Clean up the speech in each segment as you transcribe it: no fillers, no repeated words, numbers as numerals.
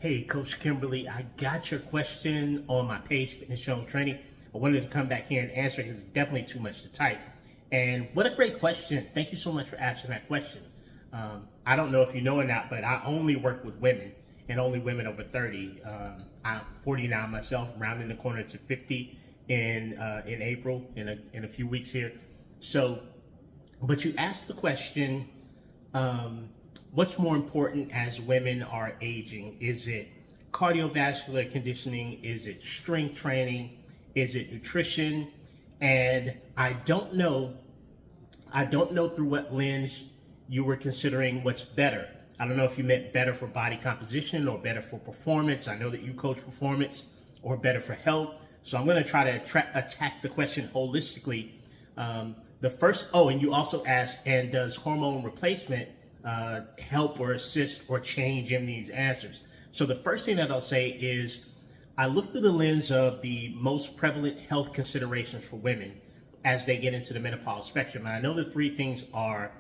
Hey, Coach Kimberly, I got your question on my page, Fitness Show Training. I wanted to come back here and answer because it's definitely too much to type. And what a great question. Thank you so much for asking that question. I don't know if you know or not, but I only work with women and only women over 30. I'm 49 myself, rounding the corner to 50 in April, in a few weeks here. So, but you asked the question, what's more important as women are aging? Is it cardiovascular conditioning? Is it strength training? Is it nutrition? And I don't know through what lens you were considering what's better. I don't know if you meant better for body composition or better for performance. I know that you coach performance, or better for health. So I'm going to try to attack the question holistically. And you also asked, and does hormone replacement help or assist or change in these answers? So the first thing that I'll say is I look through the lens of the most prevalent health considerations for women as they get into the menopause spectrum. And I know the three things are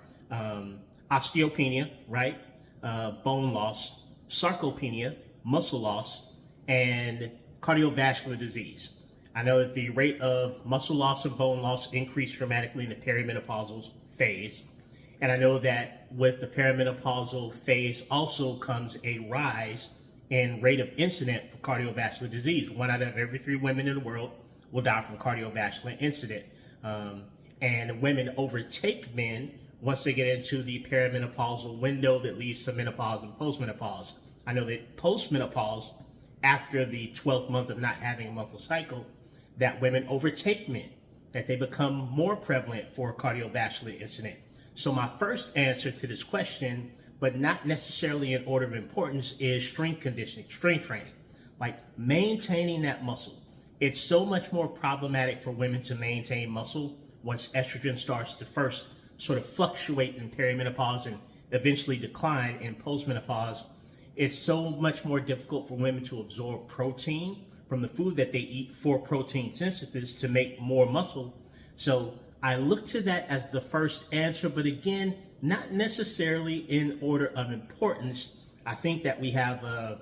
osteopenia, right? Bone loss, sarcopenia, muscle loss, and cardiovascular disease. I know that the rate of muscle loss and bone loss increased dramatically in the perimenopausal phase. And I know that with the perimenopausal phase also comes a rise in rate of incident for cardiovascular disease. 1 out of every 3 women in the world will die from cardiovascular incident. And women overtake men once they get into the perimenopausal window that leads to menopause and postmenopause. I know that postmenopause, after the 12th month of not having a monthly cycle, that women overtake men, that they become more prevalent for cardiovascular incident. So my first answer to this question, but not necessarily in order of importance, is strength conditioning, strength training, like maintaining that muscle. It's so much more problematic for women to maintain muscle once estrogen starts to first sort of fluctuate in perimenopause and eventually decline in postmenopause. It's so much more difficult for women to absorb protein from the food that they eat for protein synthesis to make more muscle. So I look to that as the first answer, but again, not necessarily in order of importance. I think that we have a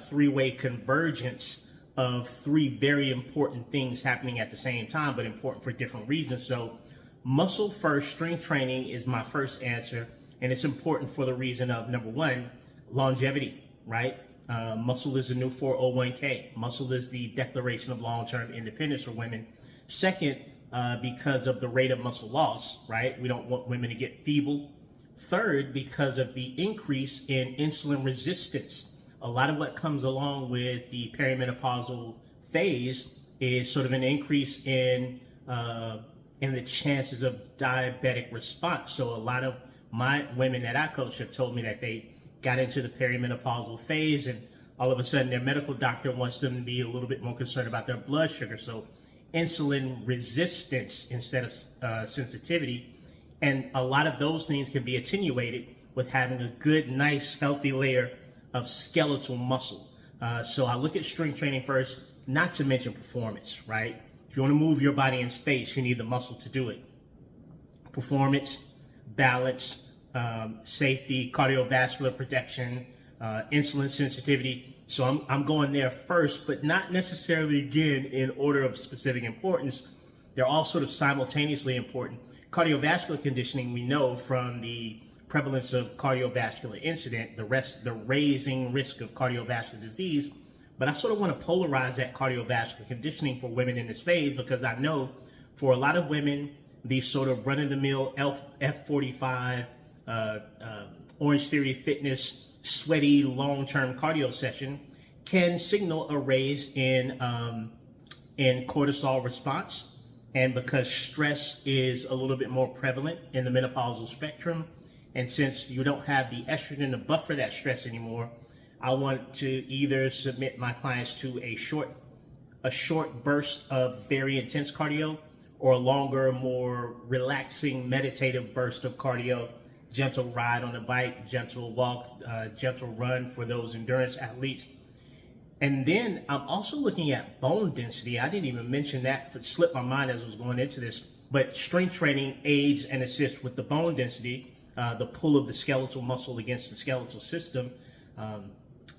three-way convergence of 3 very important things happening at the same time, but important for different reasons. So muscle first, strength training is my first answer, and it's important for the reason of, number 1, longevity, right? Muscle is the new 401k. Muscle is the declaration of long-term independence for women. Second, because of the rate of muscle loss, right? We don't want women to get feeble. Third, because of the increase in insulin resistance. A lot of what comes along with the perimenopausal phase is sort of an increase in the chances of diabetic response. So a lot of my women that I coach have told me that they got into the perimenopausal phase and all of a sudden their medical doctor wants them to be a little bit more concerned about their blood sugar. So insulin resistance instead of sensitivity. And a lot of those things can be attenuated with having a good, nice, healthy layer of skeletal muscle. So I look at strength training first, not to mention performance, right? If you want to move your body in space, you need the muscle to do it. Performance, balance, safety, cardiovascular protection, insulin sensitivity. So I'm going there first, but not necessarily, again, in order of specific importance. They're all sort of simultaneously important. Cardiovascular conditioning, we know from the prevalence of cardiovascular incident, the raising risk of cardiovascular disease. But I sort of want to polarize that cardiovascular conditioning for women in this phase, because I know for a lot of women, these sort of run-of-the-mill F45, Orange Theory Fitness, sweaty long-term cardio session can signal a raise in cortisol response. And because stress is a little bit more prevalent in the menopausal spectrum, and since you don't have the estrogen to buffer that stress anymore, I want to either submit my clients to a short burst of very intense cardio, or a longer, more relaxing, meditative burst of cardio, gentle ride on the bike, gentle walk, gentle run for those endurance athletes. And then I'm also looking at bone density. I didn't even mention that, it slipped my mind as I was going into this, but strength training aids and assists with the bone density, the pull of the skeletal muscle against the skeletal system.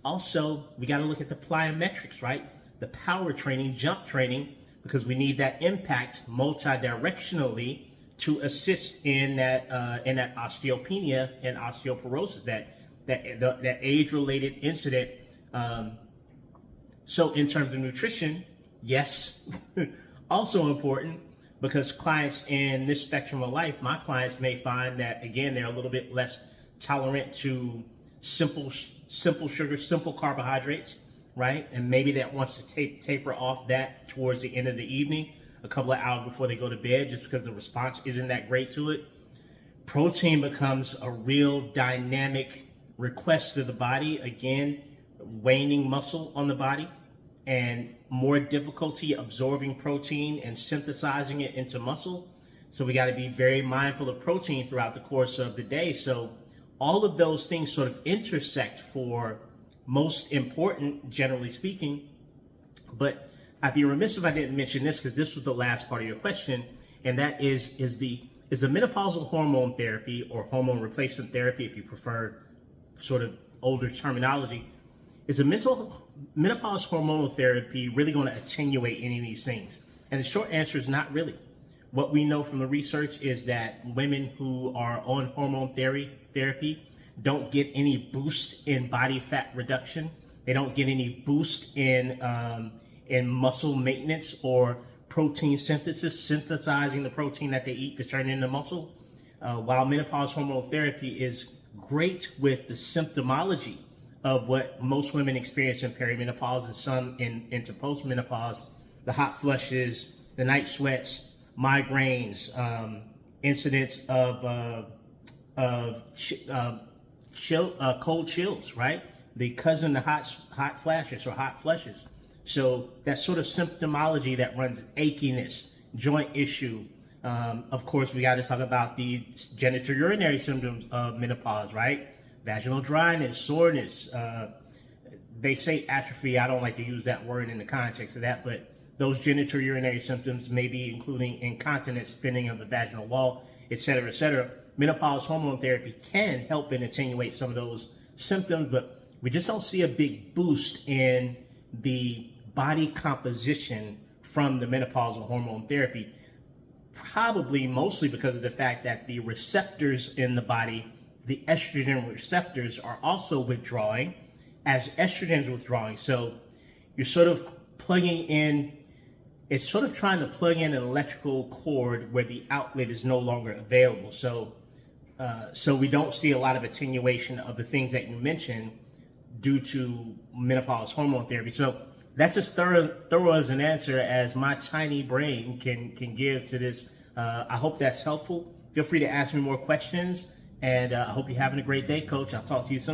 Also, we got to look at the plyometrics, right? The power training, jump training, because we need that impact multi-directionally to assist in that osteopenia and osteoporosis, that age-related incident. So in terms of nutrition, yes, also important, because clients in this spectrum of life, my clients may find that, again, they're a little bit less tolerant to simple sugar, simple carbohydrates, right? And maybe that wants to taper off that towards the end of the evening, a couple of hours before they go to bed, just because the response isn't that great to it. Protein becomes a real dynamic request to the body. Again, waning muscle on the body and more difficulty absorbing protein and synthesizing it into muscle. So we got to be very mindful of protein throughout the course of the day. So all of those things sort of intersect for most important, generally speaking. But I'd be remiss if I didn't mention this, because this was the last part of your question, and that is the menopausal hormone therapy, or hormone replacement therapy, if you prefer sort of older terminology, is a menopause hormonal therapy really going to attenuate any of these things? And the short answer is not really. What we know from the research is that women who are on hormone therapy don't get any boost in body fat reduction. They don't get any boost in muscle maintenance or protein synthesis, synthesizing the protein that they eat to turn into muscle. While menopause hormonal therapy is great with the symptomology of what most women experience in perimenopause and some into postmenopause, the hot flushes, the night sweats, migraines, incidents of cold chills, right? The cousin to hot flashes or hot flushes. So that sort of symptomology that runs achiness, joint issue. Of course, we got to talk about the genitourinary symptoms of menopause, right? Vaginal dryness, soreness. They say atrophy. I don't like to use that word in the context of that, but those genitourinary symptoms may be including incontinence, spinning of the vaginal wall, et cetera, et cetera. Menopause hormone therapy can help and attenuate some of those symptoms, but we just don't see a big boost in the body composition from the menopausal hormone therapy, probably mostly because of the fact that the receptors in the body, the estrogen receptors, are also withdrawing as estrogen is withdrawing. So you're sort of plugging in, it's sort of trying to plug in an electrical cord where the outlet is no longer available. So we don't see a lot of attenuation of the things that you mentioned due to menopause hormone therapy. So that's as thorough as an answer as my tiny brain can give to this. I hope that's helpful. Feel free to ask me more questions, and I hope you're having a great day, Coach. I'll talk to you soon.